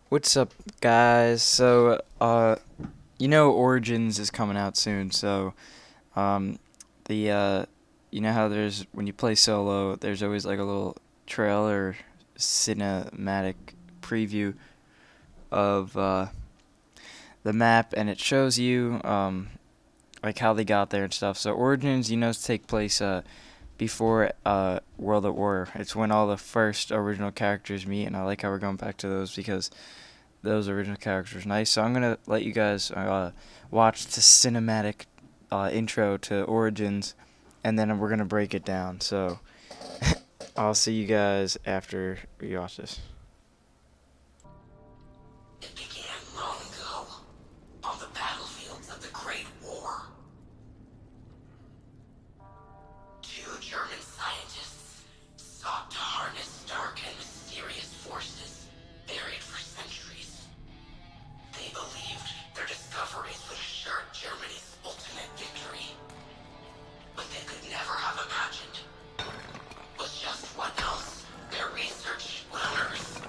What's up, guys? Origins is coming out soon. Um, the you know how there's when you play solo, there's always like a little trailer, cinematic preview of the map, and it shows you like how they got there and stuff. So Origins, take place before World at War. It's when all the first original characters meet, and I like how we're going back to those because those original characters nice. So I'm gonna let you guys watch the cinematic intro to Origins, and then we're gonna break it down. So I'll see you guys after we watch this. It began long ago, on the battlefields of the Great War. Two German scientists sought to harness dark and mysterious forces buried for centuries. They believed their discoveries would assure Germany's ultimate victory. What they could never have imagined was just what else their research would unearth.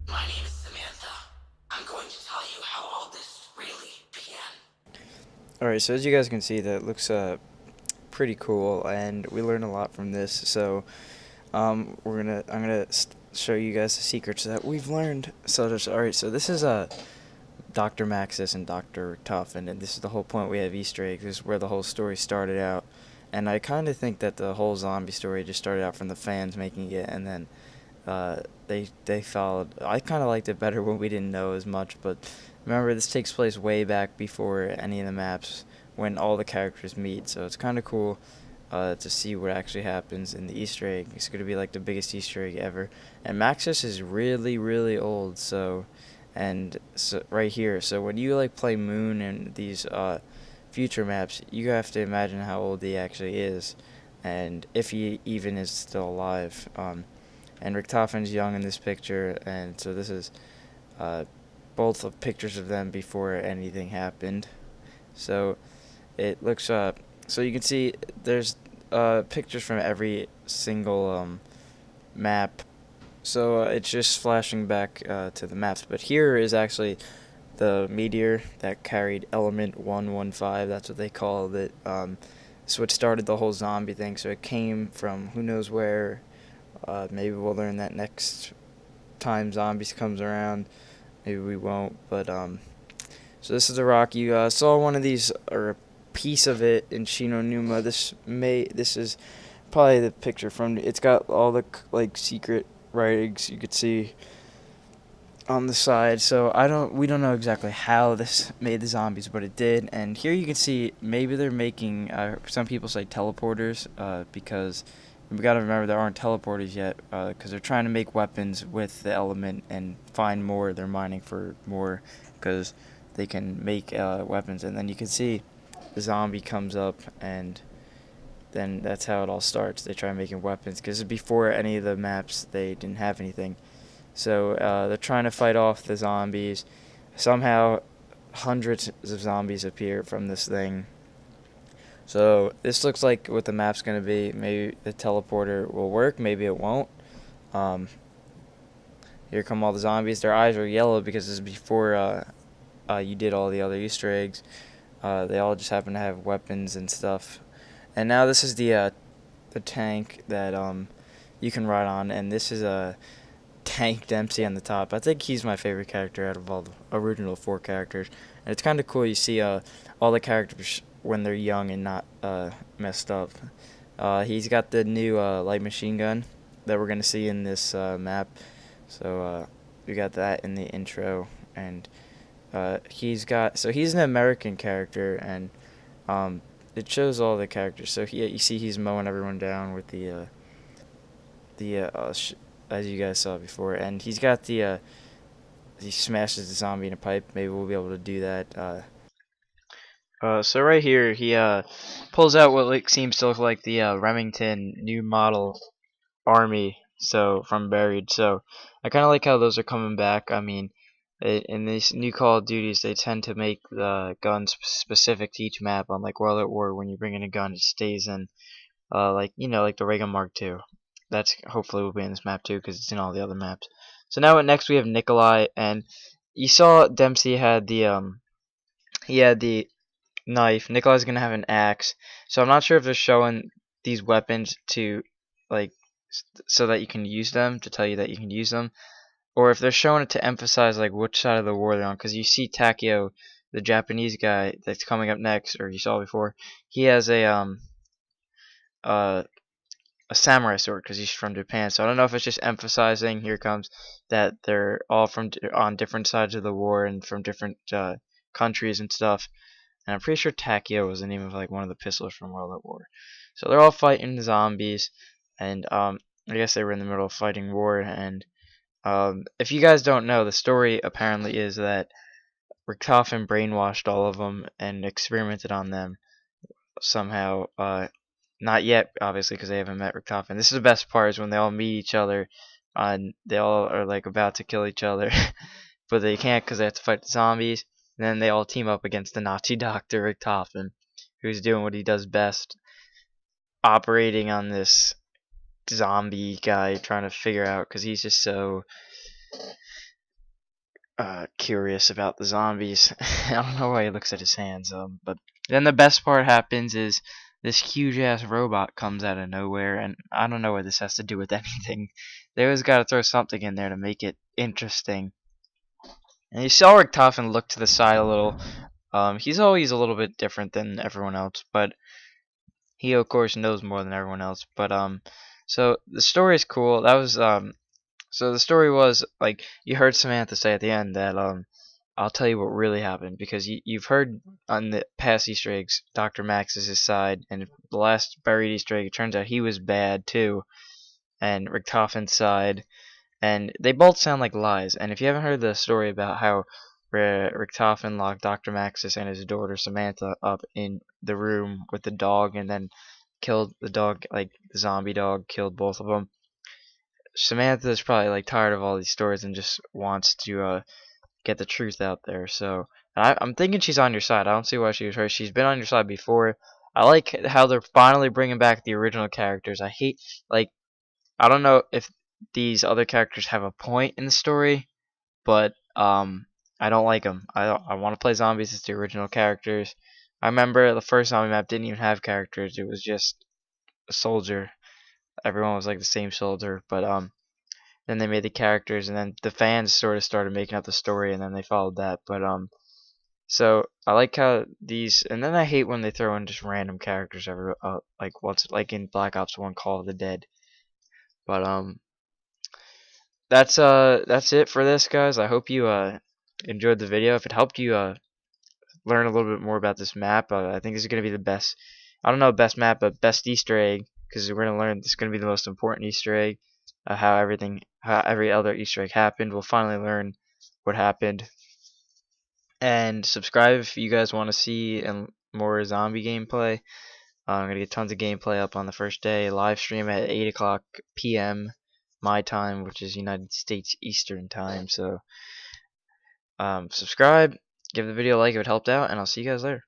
My name is Samantha. I'm going to tell you how all this really began. All right, so as you guys can see, that looks pretty cool, and we learned a lot from this. So I'm gonna show you guys the secrets that we've learned. All right, so this is Dr. Maxis and Dr. Tough, and this is the whole point. We have Easter eggs. This is where the whole story started out, and I kind of think that the whole zombie story just started out from the fans making it, and then they followed. I kind of liked it better when we didn't know as much, but remember this takes place way back before any of the maps when all the characters meet, so it's kind of cool to see what actually happens in the Easter egg. It's going to be like the biggest Easter egg ever, and Maxis is really really old, so right here, so when you like play Moon and these future maps, you have to imagine how old he actually is, and if he even is still alive. And Richtofen's young in this picture, and so this is uh, both of pictures of them before anything happened. So It looks so you can see there's pictures from every single map. So it's just flashing back to the maps. But here is actually the meteor that carried element 115. That's what they called it. It's what started the whole zombie thing. So it came from who knows where. Maybe we'll learn that next time zombies comes around. Maybe we won't. But so this is a rock. You saw one of these or a piece of it in Shinonuma. This is probably the picture from. It's got all the like secret writings you could see on the side. So we don't know exactly how this made the zombies, but it did. And here you can see maybe they're making. Some people say teleporters because we got to remember there aren't teleporters yet because they're trying to make weapons with the element and find more. They're mining for more because they can make weapons. And then you can see the zombie comes up, and then that's how it all starts. They try making weapons because before any of the maps they didn't have anything. So they're trying to fight off the zombies. Somehow, hundreds of zombies appear from this thing. So this looks like what the map's going to be. Maybe the teleporter will work. Maybe it won't. Um, Here come all the zombies. Their eyes are yellow because this is before you did all the other Easter eggs. They all just happen to have weapons and stuff. And now this is the tank that you can ride on, and this is a Tank Dempsey on the top. I think he's my favorite character out of all the original 4 characters. And it's kind of cool. You see all the characters when they're young and not messed up. He's got the new light machine gun that we're gonna see in this map. So we got that in the intro, and he's an American character, and it shows all the characters. So you see he's mowing everyone down with as you guys saw before, and he's got he smashes the zombie in a pipe. Maybe we'll be able to do that. So right here, he pulls out what seems to look like the Remington new model army. So from Buried. So I kind of like how those are coming back. I mean, in these new Call of Duties, they tend to make the guns specific to each map. Unlike World at War, when you bring in a gun, it stays in. Like like the Reagan Mark II. That's hopefully will be in this map too, because it's in all the other maps. So now next we have Nikolai, and you saw Dempsey had he had the knife. Nikolai's gonna have an axe. So I'm not sure if they're showing these weapons to like so that you can use them, to tell you that you can use them, or if they're showing it to emphasize like which side of the war they're on. Because you see Takeo, the Japanese guy that's coming up next, or you saw before, he has uh, a samurai sword because he's from Japan. So I don't know if it's just emphasizing, here comes, that they're all on different sides of the war and from different countries and stuff. And I'm pretty sure Takeo was the name of like one of the pistols from World at War. So they're all fighting zombies, and I guess they were in the middle of fighting war. And if you guys don't know, the story apparently is that Richtofen brainwashed all of them and experimented on them somehow. Not yet, obviously, because they haven't met Richtofen. This is the best part, is when they all meet each other, and they all are like about to kill each other, but they can't because they have to fight the zombies. And then they all team up against the Nazi doctor Richtofen, who's doing what he does best, operating on this zombie guy, trying to figure out, because he's just so curious about the zombies. I don't know why he looks at his hands, but then the best part happens is this huge ass robot comes out of nowhere, and I don't know what this has to do with anything. They always got to throw something in there to make it interesting. And you saw Richtofen look to the side a little. He's always a little bit different than everyone else, but he of course knows more than everyone else. But so the story is cool. That was so the story was like, you heard Samantha say at the end that I'll tell you what really happened, because you've heard on the past Easter eggs Dr. Max is his side, and the last Buried Easter egg, it turns out he was bad too, and Richtofen's side, and they both sound like lies. And if you haven't heard the story about how Richtofen locked Dr. Maxis and his daughter Samantha up in the room with the dog, and then killed the dog, like the zombie dog killed both of them, Samantha's probably like tired of all these stories and just wants to get the truth out there. So And I'm thinking she's on your side. I don't see why she was hurt. She's been on your side before. I like how they're finally bringing back the original characters. I hate, like, I don't know if these other characters have a point in the story, but I don't like them. I want to play zombies as the original characters. I remember the first zombie map didn't even have characters. It was just a soldier. Everyone was like the same soldier, but then they made the characters, and then the fans sort of started making up the story, and then they followed that. But so I like how these, and then I hate when they throw in just random characters every like what's like in Black Ops 1 Call of the Dead. But that's it for this, guys. I hope you enjoyed the video. If it helped you learn a little bit more about this map, I think this is gonna be the best. I don't know best map, but best Easter egg, because we're gonna learn this is gonna be the most important Easter egg. How every other Easter egg happened. We'll finally learn what happened. And subscribe if you guys want to see more zombie gameplay. I'm gonna get tons of gameplay up on the first day. Live stream at 8 o'clock p.m. my time, which is United States Eastern time. So subscribe, give the video a like if it helped out, and I'll see you guys later.